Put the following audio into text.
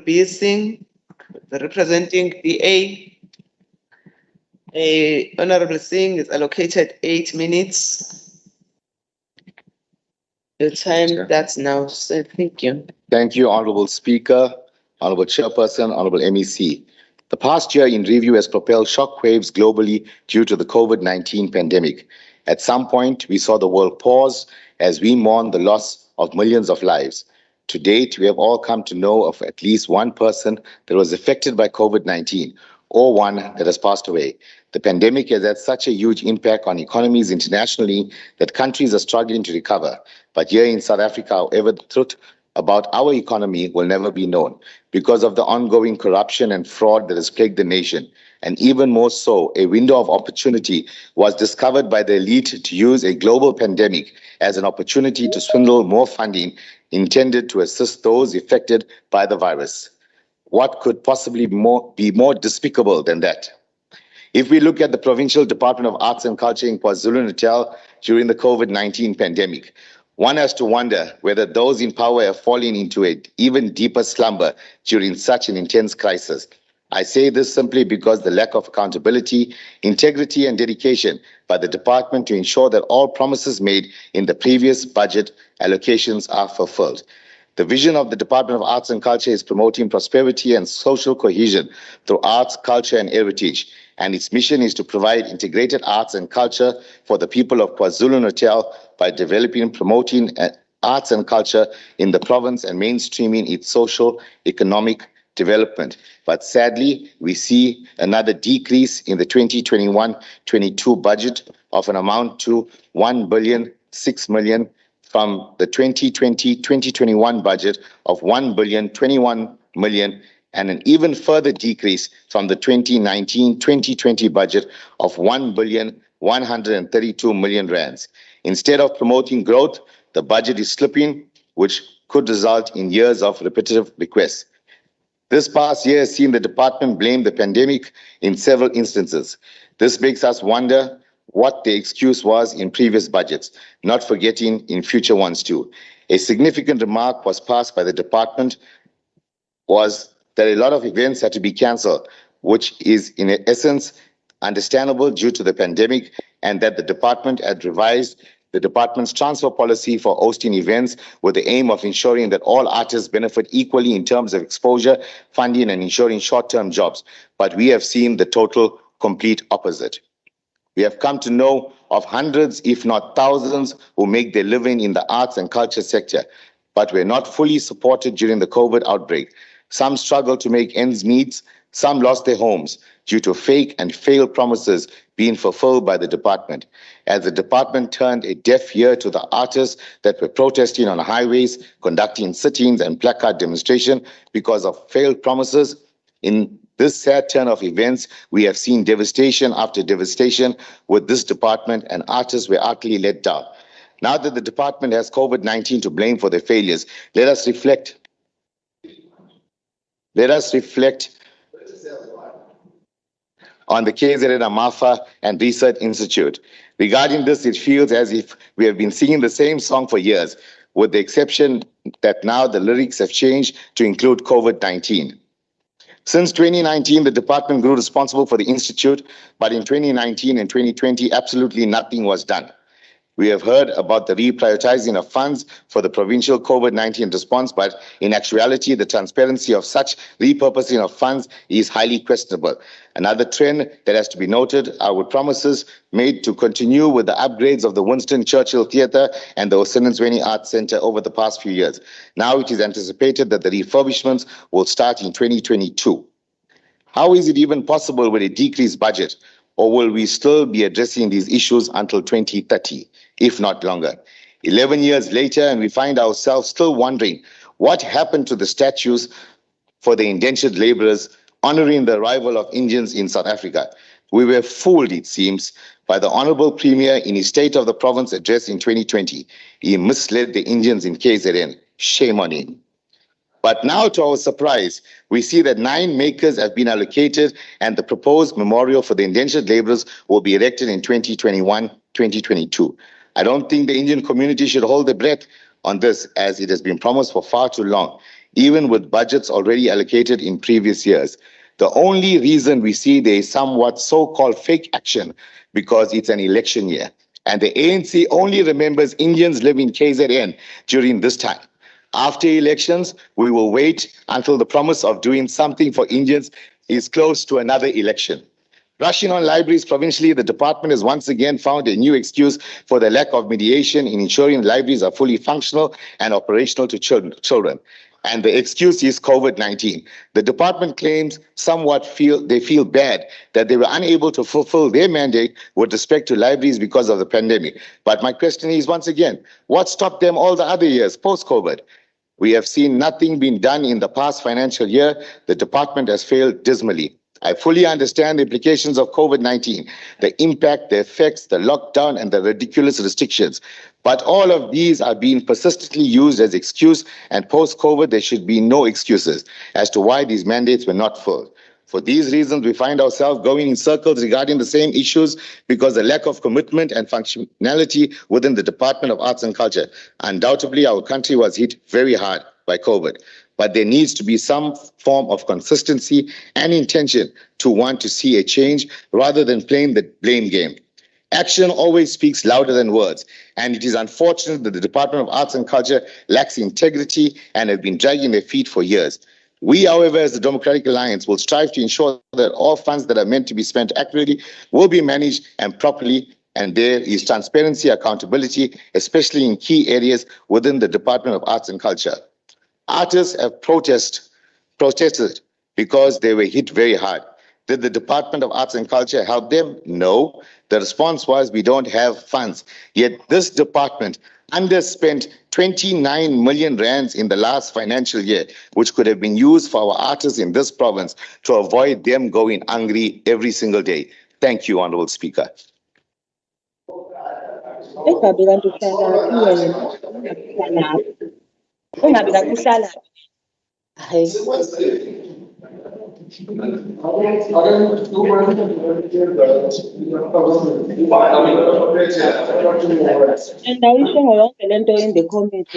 B. Singh, representing DA. Honorable Singh is allocated 8 minutes. Your time starts now, so thank you. Thank you, Honorable Speaker, Honorable Chairperson, Honorable MEC. The past year in review has propelled shockwaves globally due to the COVID-19 pandemic. At some point, we saw the world pause as we mourn the loss of millions of lives. To date, we have all come to know of at least one person that was affected by COVID-19 or one that has passed away. The pandemic has had such a huge impact on economies internationally that countries are struggling to recover. But here in South Africa, however, the truth about our economy will never be known because of the ongoing corruption and fraud that has plagued the nation. And even more so, a window of opportunity was discovered by the elite to use a global pandemic as an opportunity to swindle more funding intended to assist those affected by the virus. What could possibly be more despicable than that? If we look at the Provincial Department of Arts and Culture in KwaZulu-Natal during the COVID-19 pandemic, one has to wonder whether those in power have fallen into an even deeper slumber during such an intense crisis. I say this simply because the lack of accountability, integrity, and dedication by the department to ensure that all promises made in the previous budget allocations are fulfilled. The vision of the Department of Arts and Culture is promoting prosperity and social cohesion through arts, culture, and heritage. And its mission is to provide integrated arts and culture for the people of KwaZulu-Natal by developing and promoting arts and culture in the province and mainstreaming its social, economic development. But sadly, we see another decrease in the 2021-22 budget of an amount to 1,006 million from the 2020-2021 budget of 1,021 million, and an even further decrease from the 2019-2020 budget of 1,132 million rands. Instead of promoting growth, the budget is slipping, which could result in years of repetitive requests. This past year has seen the department blame the pandemic in several instances. This makes us wonder what the excuse was in previous budgets, not forgetting in future ones too. A significant remark was passed by the department was that a lot of events had to be cancelled, which is in essence understandable due to the pandemic, and that the department had revised the department's transfer policy for hosting events with the aim of ensuring that all artists benefit equally in terms of exposure, funding, and ensuring short-term jobs. But we have seen the total complete opposite. We have come to know of hundreds, if not thousands, who make their living in the arts and culture sector, but were not fully supported during the COVID outbreak. Some struggled to make ends meet. Some lost their homes due to fake and failed promises being fulfilled by the department. As the department turned a deaf ear to the artists that were protesting on highways, conducting sit-ins and placard demonstration because of failed promises, in this sad turn of events, we have seen devastation after devastation with this department, and artists were utterly let down. Now that the department has COVID-19 to blame for their failures, let us reflect on the KZN Amafa and Research Institute. Regarding this, it feels as if we have been singing the same song for years, with the exception that now the lyrics have changed to include COVID-19. Since 2019, the department grew responsible for the institute, but in 2019 and 2020, absolutely nothing was done. We have heard about the reprioritizing of funds for the provincial COVID-19 response, but in actuality, the transparency of such repurposing of funds is highly questionable. Another trend that has to be noted are with promises made to continue with the upgrades of the Winston Churchill Theatre and the Osinenzweni Arts Centre over the past few years. Now it is anticipated that the refurbishments will start in 2022. How is it even possible with a decreased budget? Or will we still be addressing these issues until 2030, if not longer? 11 years later, and we find ourselves still wondering what happened to the statues for the indentured laborers honoring the arrival of Indians in South Africa. We were fooled, it seems, by the Honorable Premier in his State of the Province address in 2020. He misled the Indians in KZN. Shame on him. But now, to our surprise, we see that 9 makers have been allocated and the proposed memorial for the indentured laborers will be erected in 2021-2022. I don't think the Indian community should hold their breath on this, as it has been promised for far too long. even with budgets already allocated in previous years. The only reason we see there is somewhat so-called fake action because it's an election year. And the ANC only remembers Indians live in KZN during this time. After elections, we will wait until the promise of doing something for Indians is close to another election. Rushing on libraries provincially, the department has once again found a new excuse for the lack of mediation in ensuring libraries are fully functional and operational to children. And the excuse is COVID-19. The department claims they feel bad that they were unable to fulfill their mandate with respect to libraries because of the pandemic. But my question is, once again, what stopped them all the other years post-COVID? We have seen nothing being done in the past financial year. The department has failed dismally. I fully understand the implications of COVID-19, the impact, the effects, the lockdown, and the ridiculous restrictions. But all of these are being persistently used as excuse, and post-COVID, there should be no excuses as to why these mandates were not filled. For these reasons, we find ourselves going in circles regarding the same issues because the lack of commitment and functionality within the Department of Arts and Culture. Undoubtedly, our country was hit very hard by COVID. But there needs to be some form of consistency and intention to want to see a change rather than playing the blame game. Action always speaks louder than words, and it is unfortunate that the Department of Arts and Culture lacks integrity and have been dragging their feet for years. We, however, as the Democratic Alliance, will strive to ensure that all funds that are meant to be spent accurately will be managed and properly, and there is transparency, accountability, especially in key areas within the Department of Arts and Culture. Artists have protested because they were hit very hard. Did the Department of Arts and Culture help them? No. The response was, we don't have funds. Yet this department underspent 29 million rands in the last financial year, which could have been used for our artists in this province to avoid them going hungry every single day. Thank you, Honorable Speaker. And I wish you all in the comment.